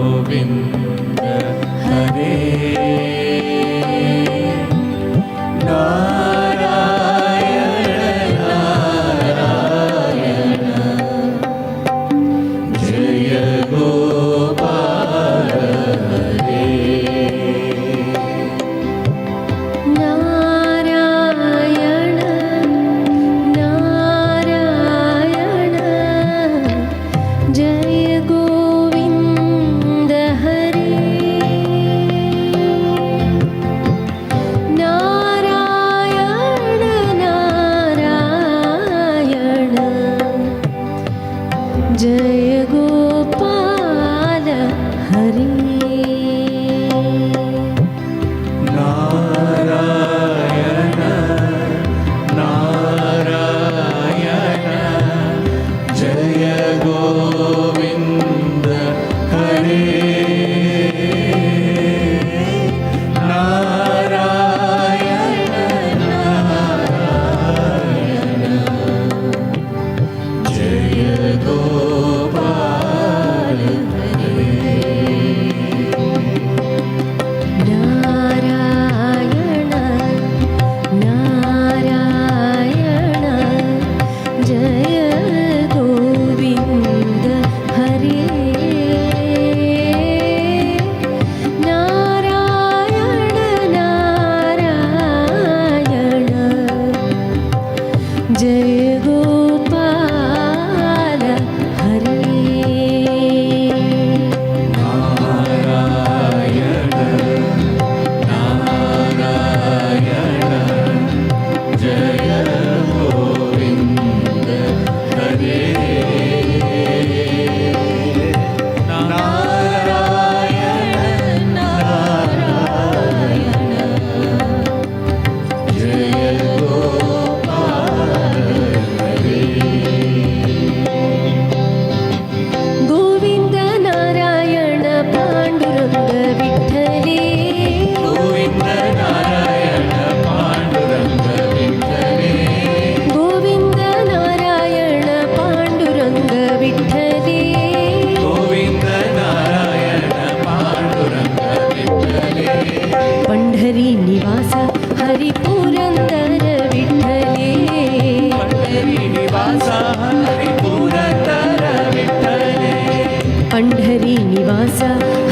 गोविन्द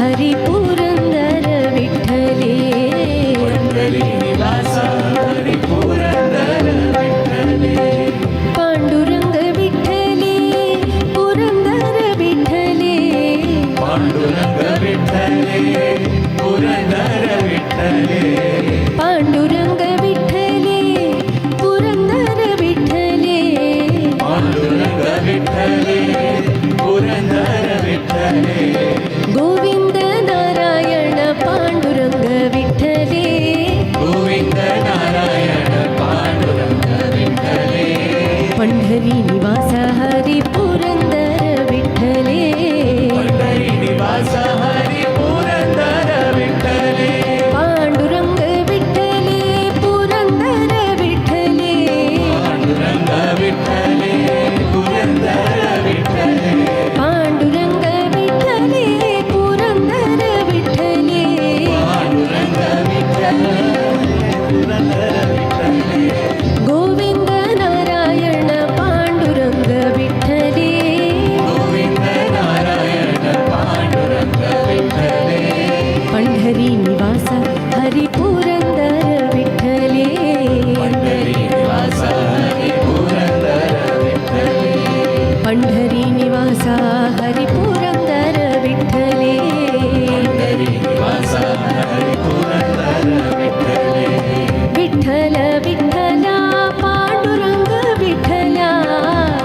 हरि पुरंदर विठ्ठले पंढरी निवास हरी पुरंदर विठ्ठले पांडुरंग विठ्ठले पुरंदर विठ्ठले पांडुरंग विठ्ठले पुरंदर विठ्ठले पांडुरंग विठ्ठले पुरंदर विठ्ठले पांडुरंग विठ्ठले पुरंदर विठ्ठले गोविंद नारायण पांडुरंग विठ्ठले गोविंद नारायण पांडुरंग विठ्ठले पंढरी निवास हरी पुरंदर विठ्ठले पंढरी निवास हरी पुरंदर विठ्ठले पांडुरंग विठ्ठले पुरंदर विठ्ठले पांडुरंग विठ्ठले पुरंदर विठ्ठले पांडुरंग विठ्ठले पुरंदर विठ्ठले पांडुरंग विठ्ठले पुरंदर विठ्ठले गोविंद नारायण पांडुरंग विठ्ठले गोविंद नारायण पांडुरंग विठ्ठले पंढरी निवास हरी पुरंदर विठ्ठले पंढरी निवास हरी पुरंदर विठ्ठले पंढरी निवास हरी पुरंदर विठ्ठले पंढरी निवास हरी पुरंदर विठ्ठले विठ्ठल विठ्ठला पांडुरंग विठ्ठला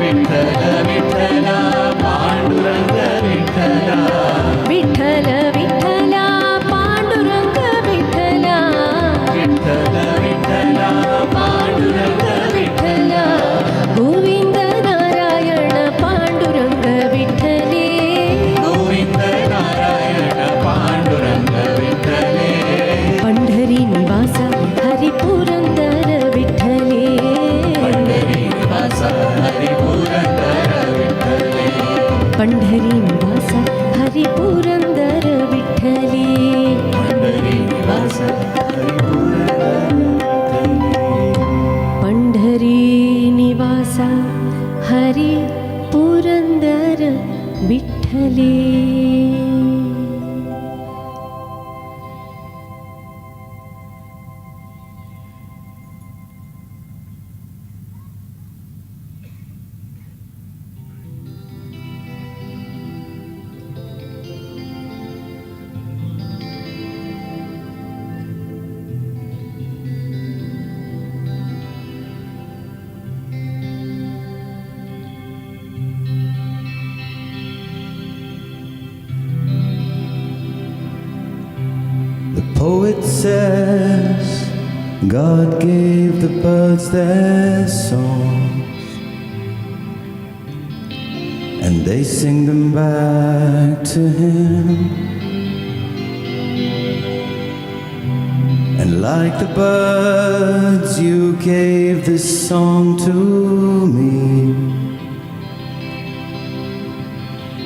विठ्ठल विठ्ठला पांडुरंग विठ्ठला विठ्ठल विठ्ठला पांडुरंग विठ्ठला विठ्ठल विठ्ठला पांडुरंग विठ्ठला गोविंद नारायण पांडुरंग विठ्ठले गोविंद नारायण पांडुरंग विठ्ठले पंढरी निवास हरी पुरंदर विठ्ठले पंढरी निवास हरी पुरंदर विठ्ठले पंढरी निवास हरी पुरंदर विठ्ठले पंढरी निवास हरी पंढरी निवास हरी Purandar विठ्ठले The poet says God gave the birds their songs, and they sing them back to him. And like the birds, you gave this song to me,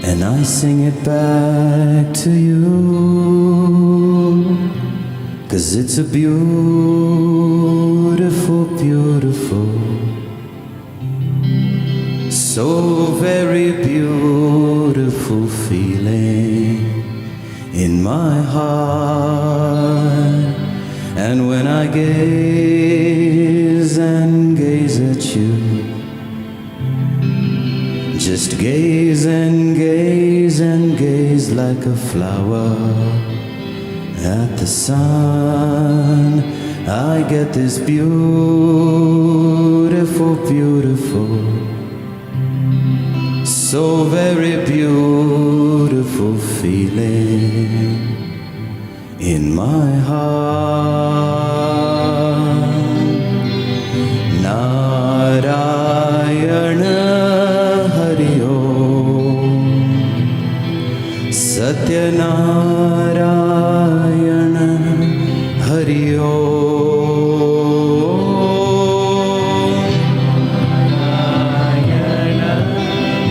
and I sing it back to you. 'Cause it's a beautiful, beautiful, so very beautiful feeling in my heart. And when I gaze and gaze at you, just gaze and gaze and gaze like a flower at the sun, I get this beautiful, beautiful, so very beautiful feeling in my heart. Narayana Hari Om Satyanarayana Hari Om Narayana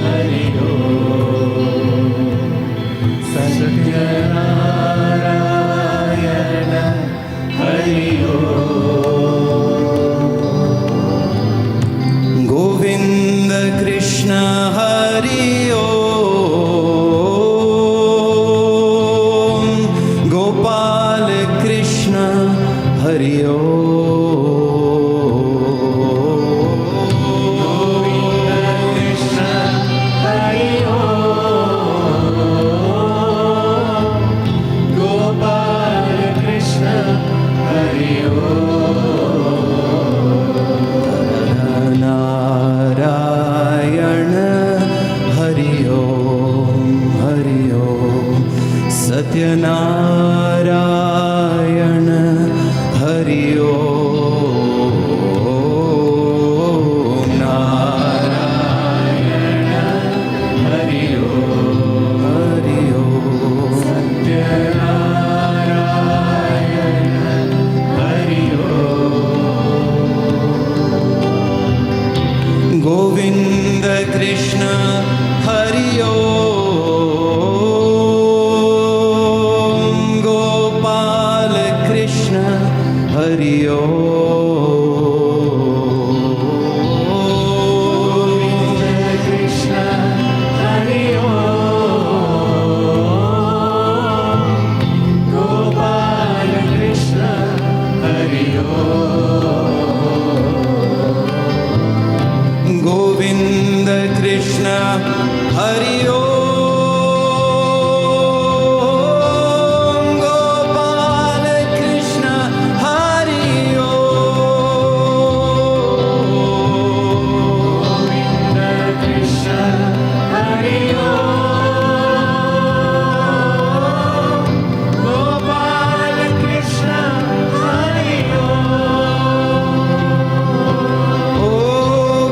Hari Om Satyanarayana Hari Om Govinda Krishna Hari Om Hari Satyanarayan Hari Om Narayana Hari Om Hari Om Satyanarayana Hari Om Govinda Krishna Hari Om Hari Om Govinda Krishna Hari Om Gopal Krishna Hari Om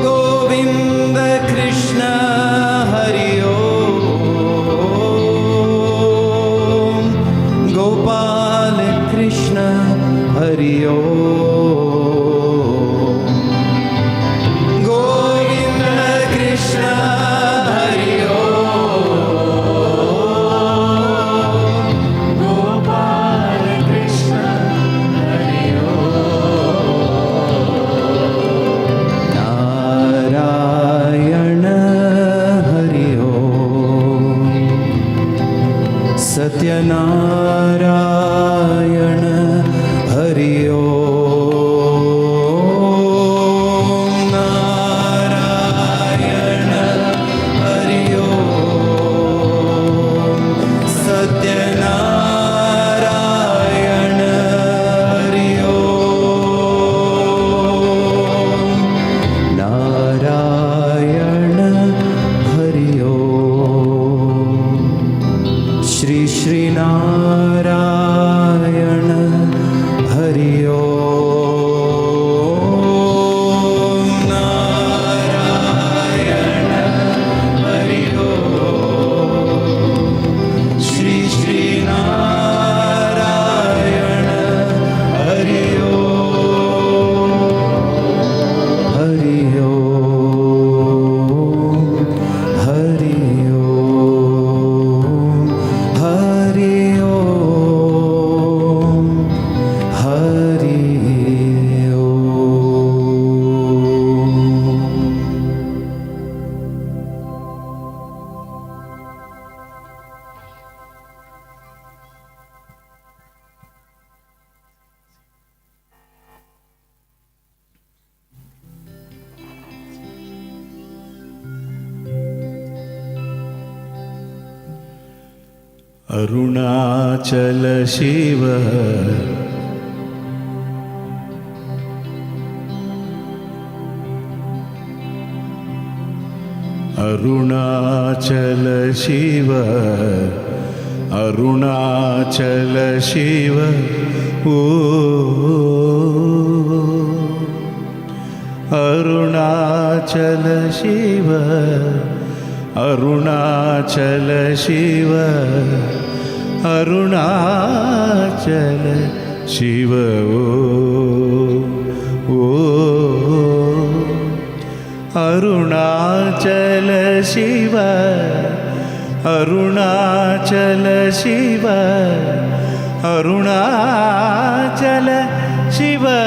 Govinda Krishna Hari Om Satyanarayan Hari Om Narayana Hari Om Satyanarayana Hari Om Narayana Hari Om Shri Shri Narayana Hari Om Narayana Hari Om Shri Shri Narayana Hari Om Hari Om Hari Om Hari Om Hari Arunachal Shiva Arunachal Shiva Arunachal Shiva Arunachal Shiva Arunachal Shiva Arunachal Shiva Arunachal Shiva Arunachal Shiva Arunachal Shiva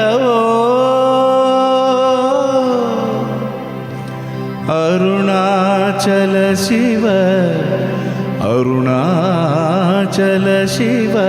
Arunachal Shiva Arunachal Shiva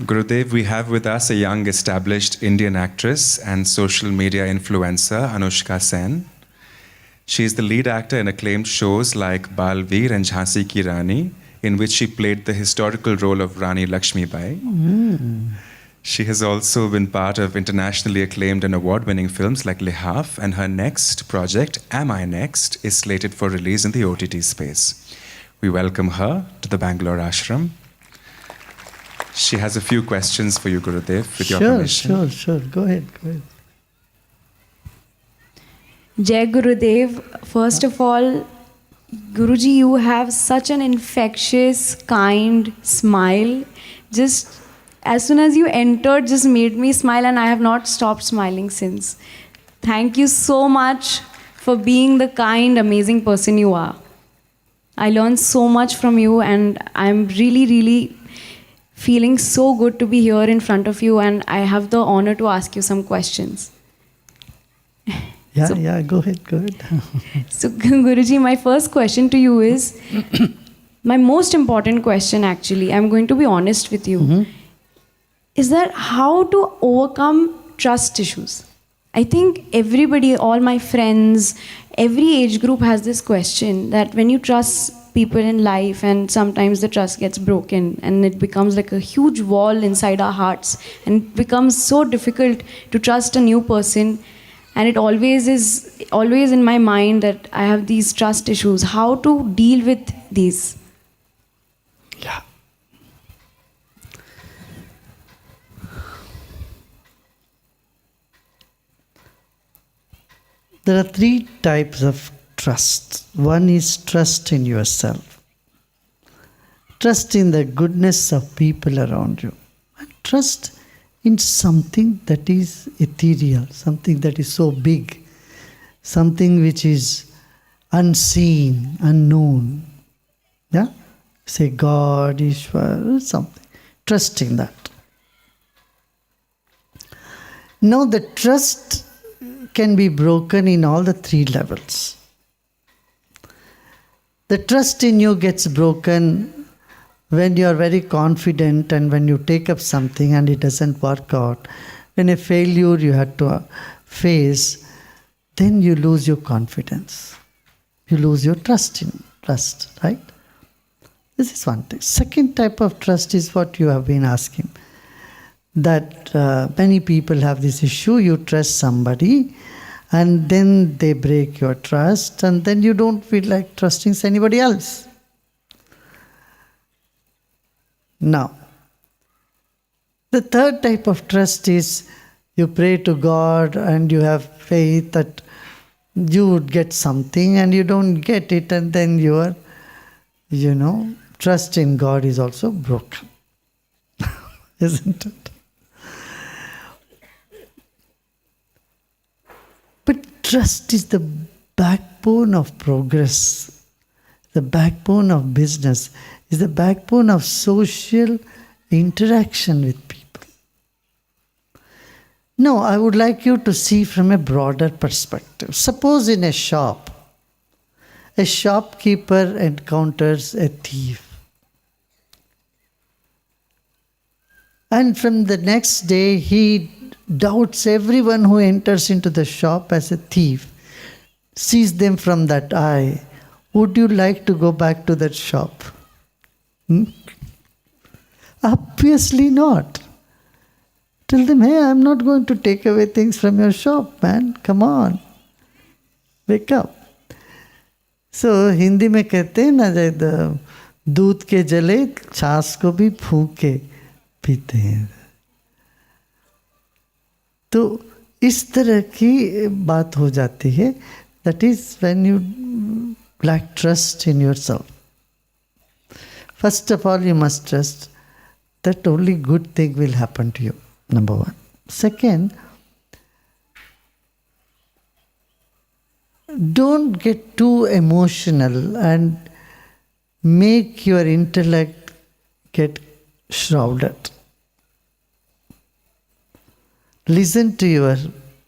Gurudev, we have with us a young established Indian actress and social media influencer, Anushka Sen. She is the lead actor in acclaimed shows like Balveer and Jhansi Ki Rani, in which she played the historical role of Rani Lakshmibai. She has also been part of internationally acclaimed and award-winning films like Lihaf, and her next project, Am I Next, is slated for release in the OTT space. We welcome her to the Bangalore Ashram. She has a few questions for you, Gurudev, with your permission. Sure. Go ahead. Jai Gurudev, first of all, Guruji, you have such an infectious, kind smile. Just as soon as you entered, just made me smile, and I have not stopped smiling since. Thank you so much for being the kind, amazing person you are. I learned so much from you, and I'm really, really feeling so good to be here in front of you, and I have the honor to ask you some questions. Yeah, go ahead. So, Guruji, my first question to you is, my most important question actually, I'm going to be honest with you, is that how to overcome trust issues. I think everybody, all my friends, every age group has this question that when you trust people in life and sometimes the trust gets broken and it becomes like a huge wall inside our hearts and it becomes so difficult to trust a new person. And it always in my mind that I have these trust issues. How to deal with these? Yeah. There are three types of trust. One is trust in yourself. Trust in the goodness of people around you. And trust in something that is ethereal, something that is so big, something which is unseen, unknown. Yeah? Say God, Ishwar, something. Trust in that. Now the trust can be broken in all the three levels. The trust in you gets broken when you are very confident and when you take up something and it doesn't work out. When a failure you had to face, then you lose your confidence. You lose your trust, right? This is one thing. Second type of trust is what you have been asking. That many people have this issue. You trust somebody and then they break your trust and then you don't feel like trusting anybody else. Now, the third type of trust is you pray to God and you have faith that you would get something and you don't get it, and then your, trust in God is also broken. Isn't it? But trust is the backbone of progress, the backbone of business, is the backbone of social interaction with people. Now, I would like you to see from a broader perspective. Suppose in a shopkeeper encounters a thief. And from the next day, he doubts everyone who enters into the shop as a thief, sees them from that eye. Would you like to go back to that shop? Obviously not. Tell them, hey, I'm not going to take away things from your shop, man. Come on. Wake up. So, Hindi में कहते हैं ना, दूध के जले छाछ को भी फूंक के पीते हैं. तो इस तरह की बात हो जाती है. That is when you lack trust in yourself. First of all, you must trust that only good thing will happen to you. Number one. Second, don't get too emotional and make your intellect get shrouded. Listen to your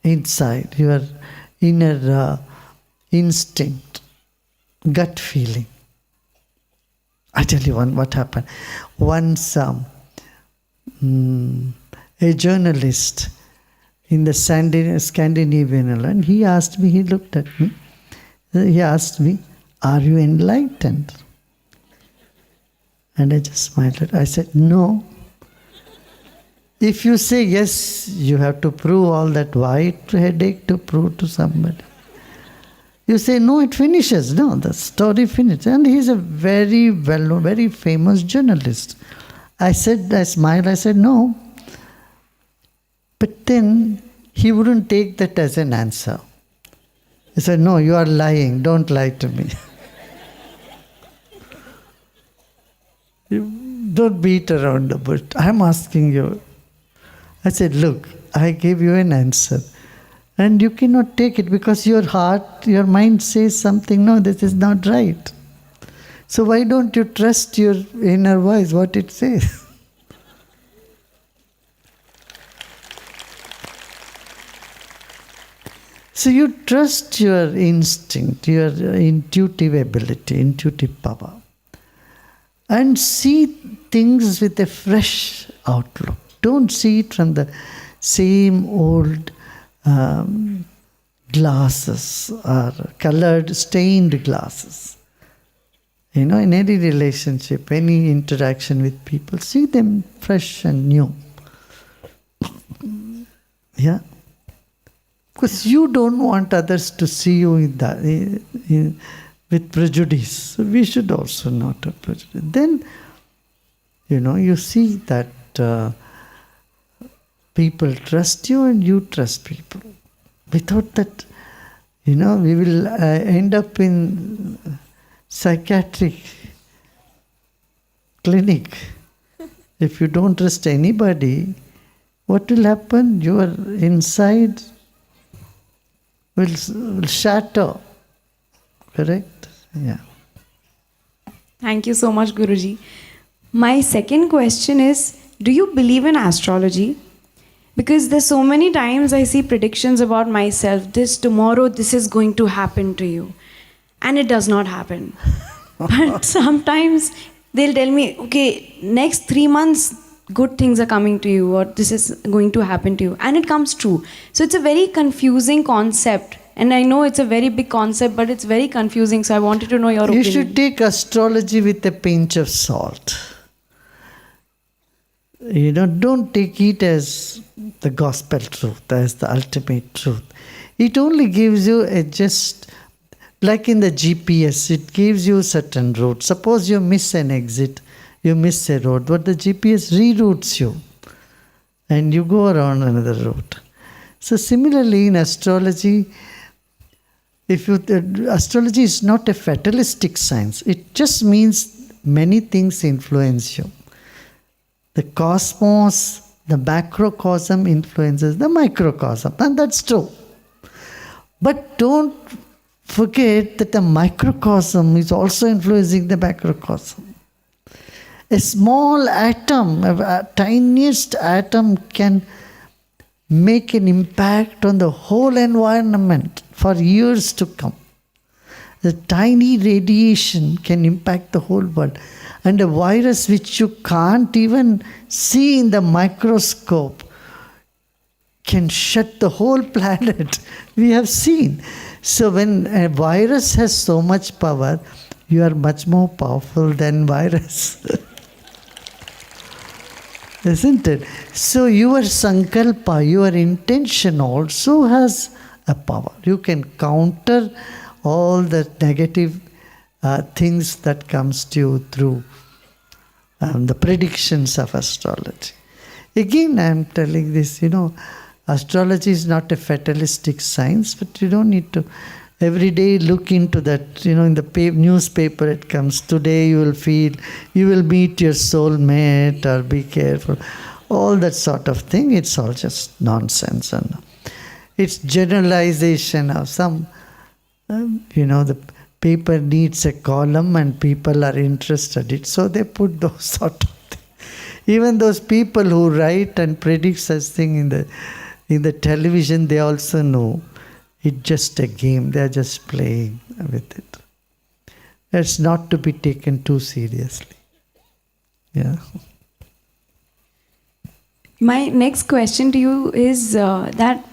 inside, your inner instinct, gut feeling. I tell you what happened. Once a journalist in the Scandinavian island. He asked me, he looked at me, he asked me, "Are you enlightened?" And I just smiled. I said, "No." If you say yes, you have to prove all that white headache to prove to somebody. You say no, it finishes. No, the story finishes. And he's a very well-known, very famous journalist. I smiled, I said, "No." But then he wouldn't take that as an answer. He said, "No, you are lying. Don't lie to me." Don't beat around the bush. I'm asking you. I said, "Look, I gave you an answer. And you cannot take it because your heart, your mind says something, no, this is not right. So why don't you trust your inner voice, what it says?" So you trust your instinct, your intuitive ability, intuitive power, and see things with a fresh outlook. Don't see it from the same old glasses or colored, stained glasses. In any relationship, any interaction with people, see them fresh and new. Yeah. Because you don't want others to see you with prejudice. So we should also not have prejudice. Then, you see that people trust you and you trust people. Without that, we will end up in psychiatric clinic. If you don't trust anybody, what will happen? Your inside will shatter. Correct? Yeah. Thank you so much, Guruji. My second question is, do you believe in astrology? Because there's so many times I see predictions about myself. Tomorrow this is going to happen to you. And it does not happen. But sometimes they'll tell me, okay, next 3 months, good things are coming to you, or this is going to happen to you. And it comes true. So it's a very confusing concept. And I know it's a very big concept, but it's very confusing. So I wanted to know your opinion. You should take astrology with a pinch of salt. Don't take it as the gospel truth, as the ultimate truth. It only gives you like in the GPS, it gives you certain route. Suppose you miss an exit, you miss a road, but the GPS reroutes you and you go around another route. So similarly in astrology, astrology is not a fatalistic science. It just means many things influence you. The cosmos, the macrocosm influences the microcosm, and that's true. But don't forget that the microcosm is also influencing the macrocosm. A small atom, a tiniest atom can make an impact on the whole environment for years to come. The tiny radiation can impact the whole world. And a virus which you can't even see in the microscope can shut the whole planet. We have seen. So when a virus has so much power, you are much more powerful than virus. Isn't it? So your sankalpa, your intention also has a power. You can counter all the negative things that comes to you through the predictions of astrology. Again, I am telling this, astrology is not a fatalistic science, but you don't need to every day look into that. In the newspaper it comes, today you will meet your soulmate, or be careful. All that sort of thing, it's all just nonsense. And it's generalization of some, the paper needs a column and people are interested in it, so they put those sort of things. Even those people who write and predict such thing in the television, they also know it's just a game. They are just playing with it. It's not to be taken too seriously. Yeah. My next question to you is that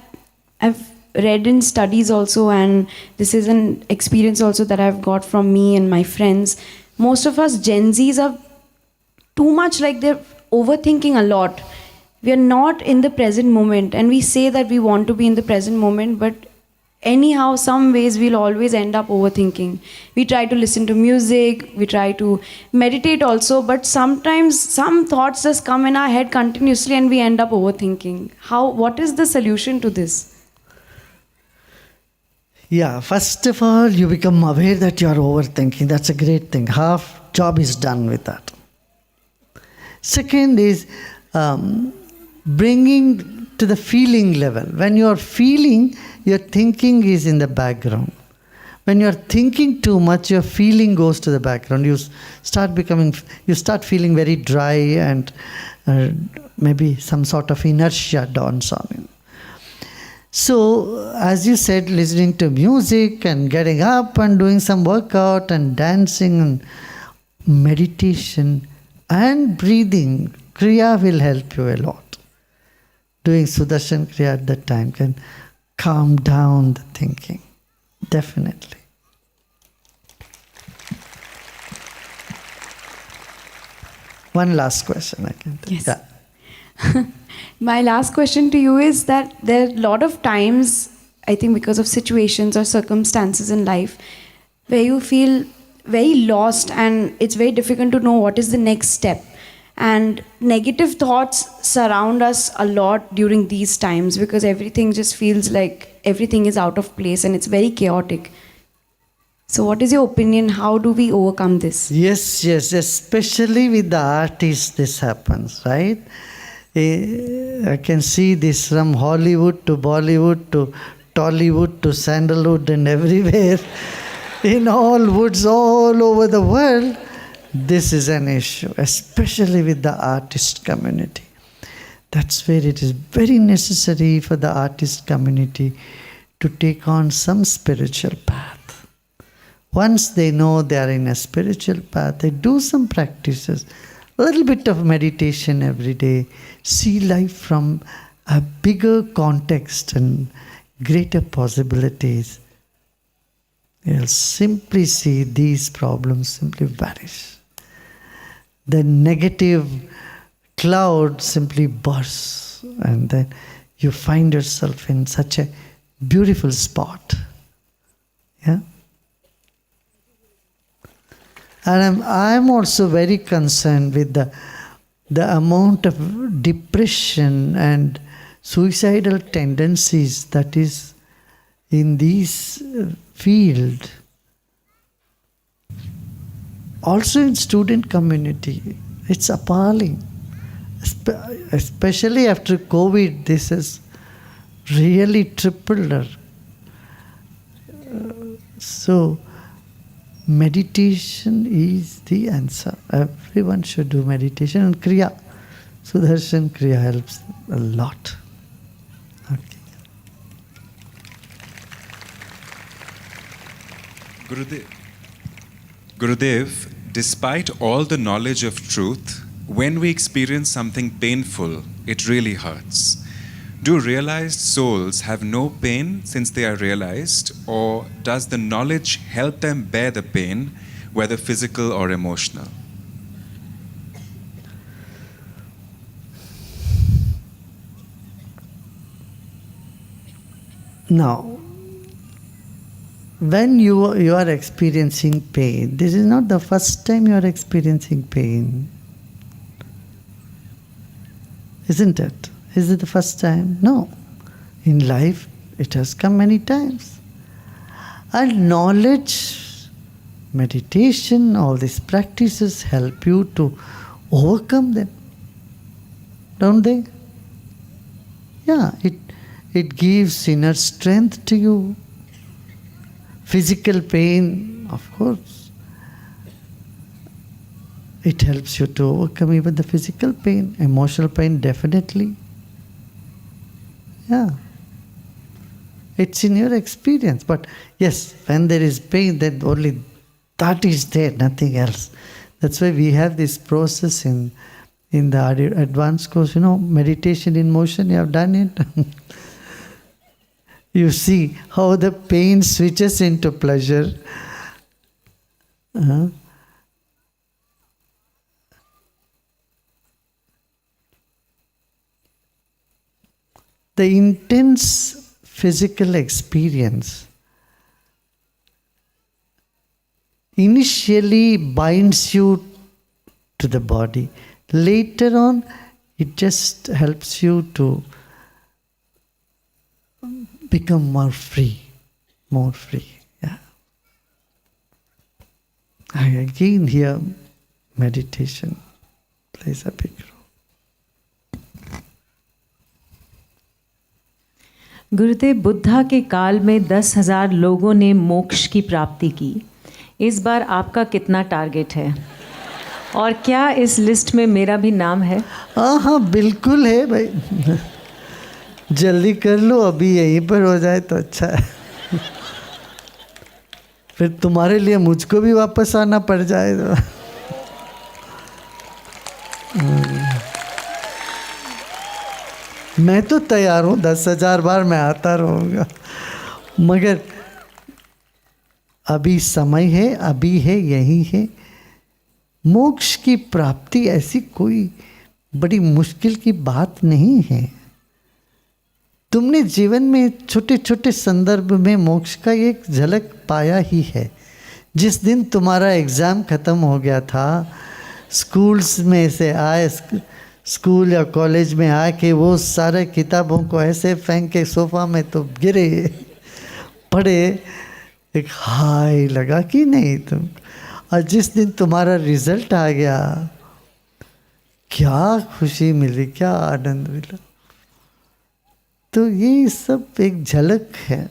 I've read in studies also, and this is an experience also that I've got from me and my friends. Most of us Gen Zs are too much like they're overthinking a lot. We are not in the present moment, and we say that we want to be in the present moment, but anyhow, some ways we'll always end up overthinking. We try to listen to music, we try to meditate also, but sometimes some thoughts just come in our head continuously and we end up overthinking. What is the solution to this? Yeah, first of all, you become aware that you are overthinking. That's a great thing. Half job is done with that. Second is bringing to the feeling level. When you are feeling, your thinking is in the background. When you are thinking too much, your feeling goes to the background. You start feeling very dry, and maybe some sort of inertia dawns on you. So, as you said, listening to music and getting up and doing some workout and dancing and meditation and breathing, Kriya will help you a lot. Doing Sudarshan Kriya at that time can calm down the thinking. Definitely. One last question I can take. Yes. Yeah. My last question to you is that there are a lot of times, I think because of situations or circumstances in life, where you feel very lost and it's very difficult to know what is the next step. And negative thoughts surround us a lot during these times because everything just feels like everything is out of place and it's very chaotic. So what is your opinion? How do we overcome this? Yes, especially with the artists this happens, right? I can see this from Hollywood to Bollywood to Tollywood to Sandalwood and everywhere. In all woods all over the world, this is an issue, especially with the artist community. That's where it is very necessary for the artist community to take on some spiritual path. Once they know they are in a spiritual path, they do some practices, a little bit of meditation every day, see life from a bigger context and greater possibilities. You'll simply see these problems simply vanish. The negative cloud simply bursts, and then you find yourself in such a beautiful spot. Yeah? And I'm also very concerned with the amount of depression and suicidal tendencies that is in this field. Also in student community, it's appalling. Especially after COVID, this has really tripled. So, meditation is the answer. Everyone should do meditation and Kriya. Sudarshan Kriya helps a lot. Okay. Gurudev, despite all the knowledge of truth, when we experience something painful, it really hurts. Do realized souls have no pain since they are realized, or does the knowledge help them bear the pain, whether physical or emotional? Now, when you are experiencing pain, this is not the first time you are experiencing pain. Isn't it? Is it the first time? No. In life, it has come many times. And knowledge, meditation, all these practices help you to overcome them. Don't they? Yeah, it gives inner strength to you. Physical pain, of course, it helps you to overcome even the physical pain. Emotional pain, definitely. Yeah. It's in your experience. But yes, when there is pain, then only that is there, nothing else. That's why we have this process in in the advanced course, meditation in motion, you have done it. You see how the pain switches into pleasure. The intense physical experience initially binds you to the body. Later on, it just helps you to become more free. Yeah. Again here, meditation plays a big role. गुरुदेव, बुद्धा के काल में 10,000 लोगों ने मोक्ष की प्राप्ति की। इस बार आपका कितना टारगेट है और क्या इस लिस्ट में मेरा भी नाम है? हाँ बिल्कुल है भाई। जल्दी कर लो, अभी यहीं पर हो जाए तो अच्छा है। फिर तुम्हारे लिए मुझको भी वापस आना पड़ जाए तो। मैं तो तैयार हूँ, 10,000 बार मैं आता रहूँगा, मगर अभी समय है, अभी है, यही है। मोक्ष की प्राप्ति ऐसी कोई बड़ी मुश्किल की बात नहीं है। तुमने जीवन में छोटे छोटे संदर्भ में मोक्ष का एक झलक पाया ही है। जिस दिन तुम्हारा एग्ज़ाम ख़त्म हो गया था, स्कूल्स में से आए, स्कूल या कॉलेज में आके वो सारे किताबों को ऐसे फेंक के सोफ़ा में तो गिरे, पढ़े, एक हाय लगा कि नहीं तुम। और जिस दिन तुम्हारा रिज़ल्ट आ गया, क्या खुशी मिली, क्या आनंद मिला। तो ये सब एक झलक है।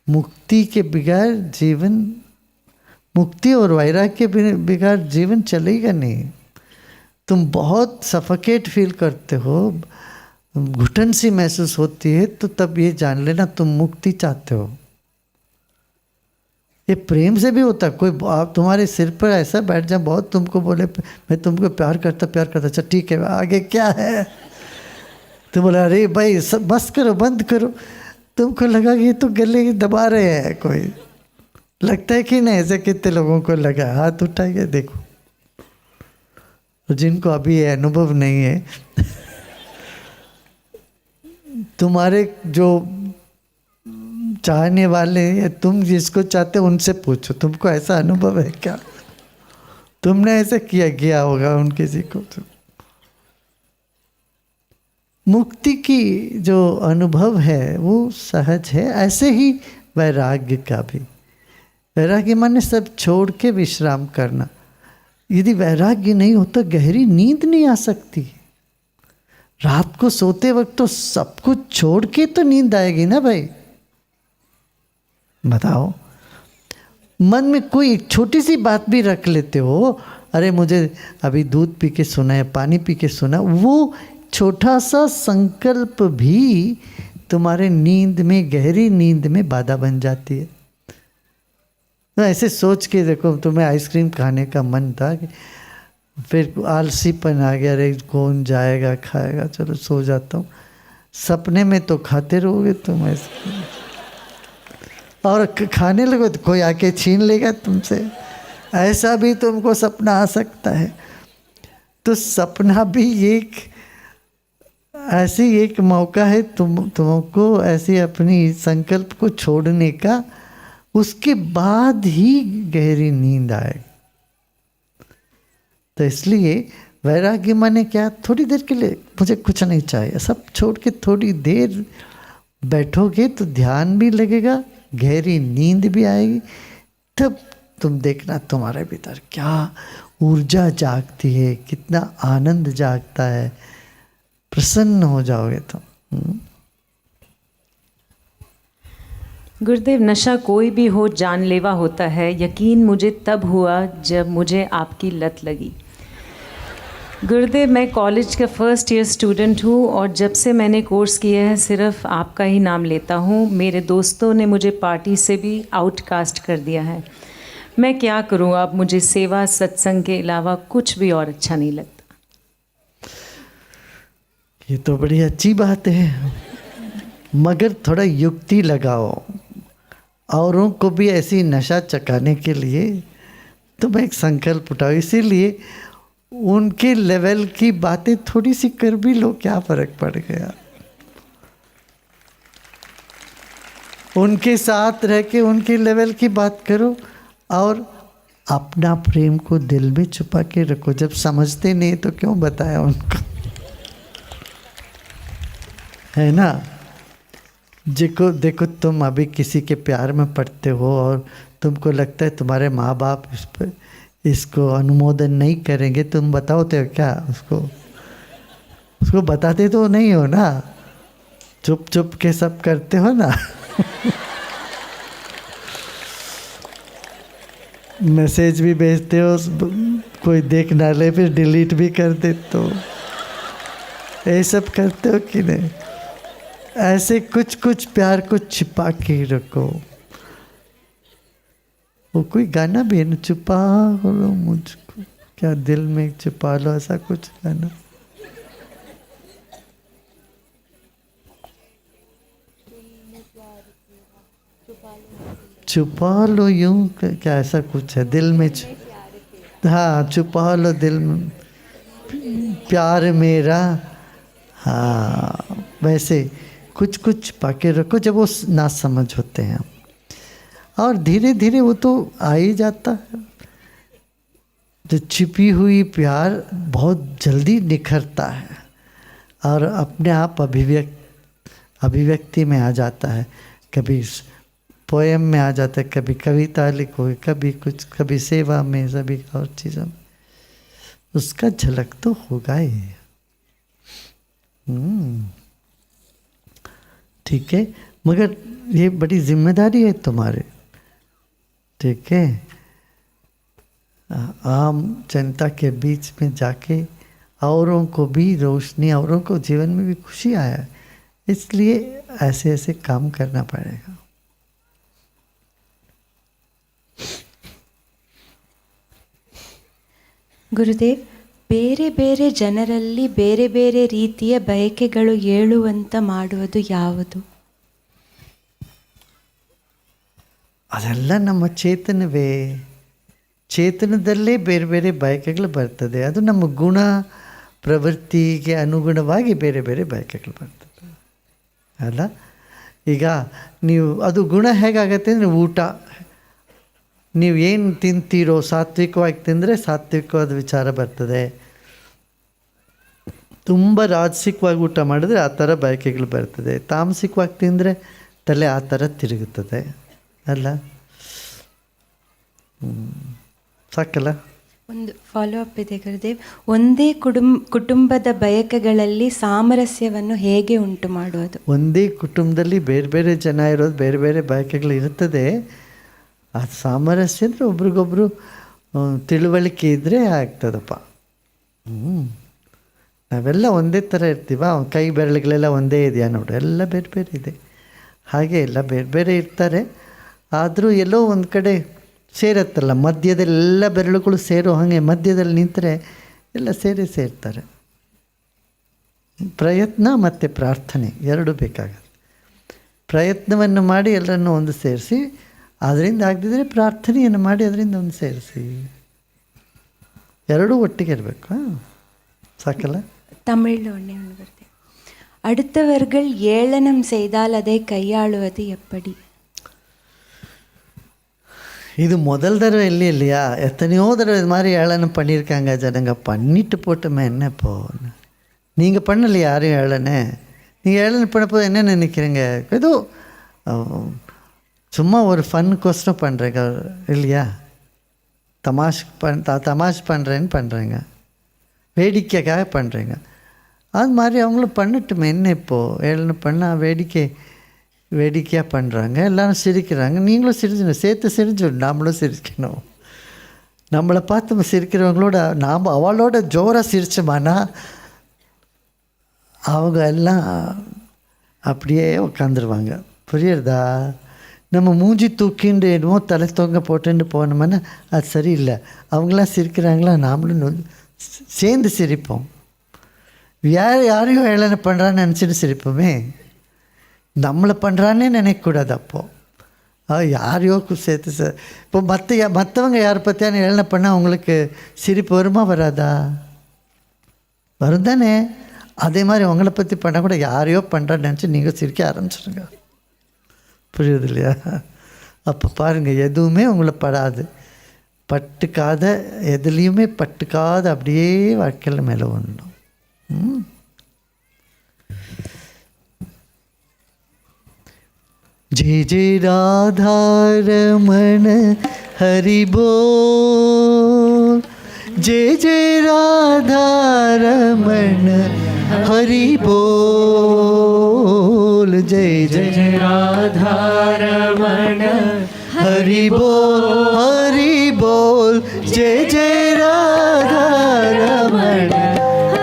मुक्ति के बगैर जीवन, मुक्ति और वैराग्य के बगैर जीवन चलेगा नहीं। तुम बहुत सफोकेट फील करते हो, घुटन सी महसूस होती है, तो तब ये जान लेना तुम मुक्ति चाहते हो। ये प्रेम से भी होता है। कोई आप तुम्हारे सिर पर ऐसा बैठ जाए, बहुत तुमको बोले मैं तुमको प्यार करता, अच्छा ठीक है आगे क्या है, तो बोला अरे भाई सब बस करो, बंद करो। तुमको लगा कि ये तो गले दबा रहे हैं कोई, लगता है कि नहीं? ऐसे कितने लोगों को लगा, हाथ उठाइए देखो। जिनको अभी ये अनुभव नहीं है, तुम्हारे जो चाहने वाले या तुम जिसको चाहते हो उनसे पूछो, तुमको ऐसा अनुभव है क्या? तुमने ऐसे किया होगा उन किसी को। तो मुक्ति की जो अनुभव है वो सहज है। ऐसे ही वैराग्य का भी। वैराग्य माने सब छोड़ के विश्राम करना। यदि वैराग्य नहीं होता, गहरी नींद नहीं आ सकती। रात को सोते वक्त तो सब कुछ छोड़ के तो नींद आएगी ना भाई, बताओ। मन में कोई एक छोटी सी बात भी रख लेते हो, अरे मुझे अभी दूध पी के सोना है, पानी पी के सोना, वो छोटा सा संकल्प भी तुम्हारे नींद में, गहरी नींद में बाधा बन जाती है। तो ऐसे सोच के देखो, तुम्हें आइसक्रीम खाने का मन था, फिर आलसीपन आ गया, अरे कौन जाएगा खाएगा, चलो सो जाता हूँ। सपने में तो खाते रहोगे तुम आइसक्रीम, और खाने लगो तो कोई आके छीन लेगा तुमसे। ऐसा भी तुमको सपना आ सकता है। तो सपना भी ऐसी एक मौका है तुमको ऐसी अपनी संकल्प को छोड़ने का, उसके बाद ही गहरी नींद आए। तो इसलिए वैराग्य माने क्या, थोड़ी देर के लिए मुझे कुछ नहीं चाहिए, सब छोड़ के थोड़ी देर बैठोगे तो ध्यान भी लगेगा, गहरी नींद भी आएगी। तब तुम देखना तुम्हारे भीतर क्या ऊर्जा जागती है, कितना आनंद जागता है, प्रसन्न हो जाओगे तुम। गुरुदेव, नशा कोई भी हो जानलेवा होता है। यकीन मुझे तब हुआ जब मुझे आपकी लत लगी। गुरुदेव, मैं कॉलेज का फर्स्ट ईयर स्टूडेंट हूँ और जब से मैंने कोर्स किया है सिर्फ आपका ही नाम लेता हूँ। मेरे दोस्तों ने मुझे पार्टी से भी आउटकास्ट कर दिया है। मैं क्या करूं, अब मुझे सेवा सत्संग के अलावा कुछ भी और अच्छा नहीं लगता। ये तो बड़ी अच्छी बात है, मगर थोड़ा युक्ति लगाओ। औरों को भी ऐसी नशा चकाने के लिए तुम एक संकल्प उठाओ, इसीलिए उनके लेवल की बातें थोड़ी सी कर भी लो, क्या फर्क पड़ गया। उनके साथ रह के उनके लेवल की बात करो और अपना प्रेम को दिल में छुपा के रखो। जब समझते नहीं तो क्यों बताया उनको, है ना। देखो तुम अभी किसी के प्यार में पड़ते हो और तुमको लगता है तुम्हारे माँ बाप इसको अनुमोदन नहीं करेंगे, तुम बताओ तो क्या उसको बताते तो नहीं हो ना, चुप चुप के सब करते हो ना। मैसेज भी भेजते हो, कोई देख ना ले फिर डिलीट भी कर देते हो, ये सब करते हो कि नहीं। ऐसे कुछ प्यार को छिपा के रखो। वो कोई गाना भी है ना, छुपा लो मुझको, क्या दिल में छुपा लो, ऐसा कुछ गाना। छुपा लो यूं, क्या ऐसा कुछ है दिल में हाँ, छुपा लो दिल में प्यार मेरा। हाँ, वैसे कुछ पाके रखो जब वो ना समझ होते हैं, और धीरे धीरे वो तो आ ही जाता है। जो छिपी हुई प्यार बहुत जल्दी निखरता है और अपने आप अभिव्यक्ति में आ जाता है। कभी पोएम में आ जाता है, कभी कविता लिखो, कभी कुछ, कभी सेवा में, सभी और चीज़ों में उसका झलक तो होगा ही। ठीक है, मगर ये बड़ी जिम्मेदारी है तुम्हारे, ठीक है। आम जनता के बीच में जाके औरों को भी रोशनी, औरों को जीवन में भी खुशी आया, इसलिए ऐसे ऐसे काम करना पड़ेगा। ಗುರುದೇವ್, ಬೇರೆ ಬೇರೆ ಜನರಲ್ಲಿ ಬೇರೆ ಬೇರೆ ರೀತಿಯ ಬಯಕೆಗಳು ಏಳುವಂತ ಮಾಡುವುದು ಯಾವುದು? ಅದೆಲ್ಲ ನಮ್ಮ ಚೇತನವೇ. ಚೇತನದಲ್ಲೇ ಬೇರೆ ಬೇರೆ ಬಯಕೆಗಳು ಬರ್ತದೆ. ಅದು ನಮ್ಮ ಗುಣ ಪ್ರವೃತ್ತಿಗೆ ಅನುಗುಣವಾಗಿ ಬೇರೆ ಬೇರೆ ಬಯಕೆಗಳು ಬರ್ತದೆ ಅಲ್ಲ. ಈಗ ನೀವು ಅದು ಗುಣ ಹೇಗಾಗತ್ತೆ ಅಂದರೆ, ಊಟ ನೀವು ಏನು ತಿಂತೀರೋ, ಸಾತ್ವಿಕವಾಗಿ ತಿಂದರೆ ಸಾತ್ವಿಕವಾದ ವಿಚಾರ ಬರ್ತದೆ. ತುಂಬ ರಾಜಸಿಕವಾಗಿ ಊಟ ಮಾಡಿದ್ರೆ ಆ ಥರ ಬಯಕೆಗಳು ಬರ್ತದೆ. ತಾಮಸಿಕವಾಗಿ ತಿಂದರೆ ತಲೆ ಆ ಥರ ತಿರುಗುತ್ತದೆ ಅಲ್ಲ. ಸಾಕಲ್ಲ. ಒಂದು ಫಾಲೋ ಅಪ್ ಇದೆ ಗುರುದೇವ್. ಒಂದೇ ಕುಟುಂಬದ ಬಯಕೆಗಳಲ್ಲಿ ಸಾಮರಸ್ಯವನ್ನು ಹೇಗೆ ಉಂಟು ಮಾಡೋದು? ಒಂದೇ ಕುಟುಂಬದಲ್ಲಿ ಬೇರೆ ಬೇರೆ ಜನ ಇರೋದು, ಬೇರೆ ಬೇರೆ ಬಯಕೆಗಳು ಇರ್ತದೆ. ಆ ಸಾಮರಸ್ಯ ಅಂದರೆ ಒಬ್ರಿಗೊಬ್ರು ತಿಳುವಳಿಕೆ ಇದ್ದರೆ ಆಗ್ತದಪ್ಪ. ನಾವೆಲ್ಲ ಒಂದೇ ಥರ ಇರ್ತೀವ, ಕೈ ಬೆರಳುಗಳೆಲ್ಲ ಒಂದೇ ಇದೆಯಾ ನೋಡು, ಎಲ್ಲ ಬೇರೆ ಬೇರೆ ಇದೆ. ಹಾಗೆ ಎಲ್ಲ ಬೇರೆ ಬೇರೆ ಇರ್ತಾರೆ. ಆದರೂ ಎಲ್ಲೋ ಒಂದು ಕಡೆ ಸೇರತ್ತಲ್ಲ, ಮಧ್ಯದಲ್ಲೆಲ್ಲ ಬೆರಳುಗಳು ಸೇರೋ ಹಾಗೆ ಮಧ್ಯದಲ್ಲಿ ನಿಂತರೆ ಎಲ್ಲ ಸೇರ್ತಾರೆ. ಪ್ರಯತ್ನ ಮತ್ತು ಪ್ರಾರ್ಥನೆ ಎರಡೂ ಬೇಕಾಗತ್ತೆ. ಪ್ರಯತ್ನವನ್ನು ಮಾಡಿ ಎಲ್ಲರನ್ನು ಒಂದು ಸೇರಿಸಿ, ಅದರಿಂದ ಆಗದಿದ್ದರೆ ಪ್ರಾರ್ಥನೆಯನ್ನು ಮಾಡಿ ಅದರಿಂದ ಒಂದು ಸೇರಿಸಿ, ಎರಡೂ ಒಟ್ಟಿಗೆ ಇರಬೇಕು. ಸಾಕಲ್ಲ. தமிழில் ஒன்றே ஒன்று வருது. அடுத்தவர்கள் ஏளனம் செய்தால் அதை கையாளுவது எப்படி? இது முதல் தடவை இல்லையா, எத்தனையோ தடவை இது மாதிரி ஏளனம் பண்ணியிருக்காங்க ஜனங்க. பண்ணிட்டு போட்டோமே, என்ன இப்போ நீங்கள் பண்ணலையா யாரும் ஏளனை? நீங்கள் ஏளனை பண்ணப்போ என்ன நினைக்கிறீங்க? ஏதோ சும்மா ஒரு ஃபன்னுக்கோசரம் பண்ணுறேங்க இல்லையா, தமாஷ் பண்ணுறேன்னு பண்ணுறேங்க, வேடிக்கைக்காக பண்ணுறேங்க. அது மாதிரி அவங்களும் பண்ணட்டுமே, என்ன இப்போது ஏளனை பண்ணால் வேடிக்கையாக பண்ணுறாங்க, எல்லோரும் சிரிக்கிறாங்க, நீங்களும் சிரிச்சு சேர்த்து சிரிச்சுடும், நாமளும் சிரிக்கணும். நம்மளை பார்த்து சிரிக்கிறவங்களோட நாம் அவளோட ஜோராக சிரிச்சோமானா அவங்க எல்லாம் அப்படியே உட்காந்துருவாங்க. புரியுறதா? நம்ம மூஞ்சி தூக்கிண்டு என்னமோ தலை தொங்க போட்டுன்னு போனோம்னா அது சரியில்லை. அவங்களாம் சிரிக்கிறாங்களா, நாமளும் சேர்ந்து சிரிப்போம். யாரையும் ஏளனை பண்ணுறான்னு நினச்சிட்டு சிரிப்போமே, நம்மளை பண்ணுறான்னே நினைக்கக்கூடாது. அப்போது யாரையோ சேர்த்து இப்போ மற்றவங்க யாரை பற்றியான ஏளனை பண்ணால் அவங்களுக்கு சிரிப்பு வருமா வராதா? வரும் தானே. அதே மாதிரி அவங்கள பற்றி பண்ணால் கூட யாரையோ பண்ணுறான்னு நினச்சி நீங்கள் சிரிக்க ஆரம்பிச்சிடுங்க. புரியுது இல்லையா? அப்போ பாருங்கள், எதுவுமே உங்களை படாது. பட்டுக்காத எதுலேயுமே பட்டுக்காத அப்படியே வாழ்க்கையில் மேலே ஒன்றும். जय जय राधा रमण हरि बोल, जय जय राधा रमण हरि बोल, जय जय राधा रमण हरि बोल, हरि बोल, जय जय राधा रमण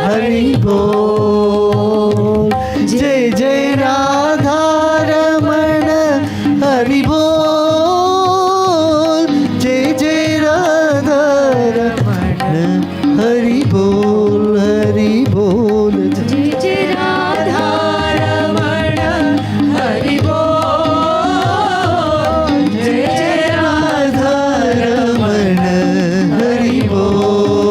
हरि बोल, जय जय राधा हरि बोल, जय जय राधा रमण हरि बोल, हरि बोल, जय जय राधा रमण हरि बोल, जय जय राधा रमण हरि बोल,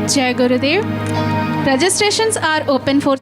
Jai Gurudev. Registrations are open for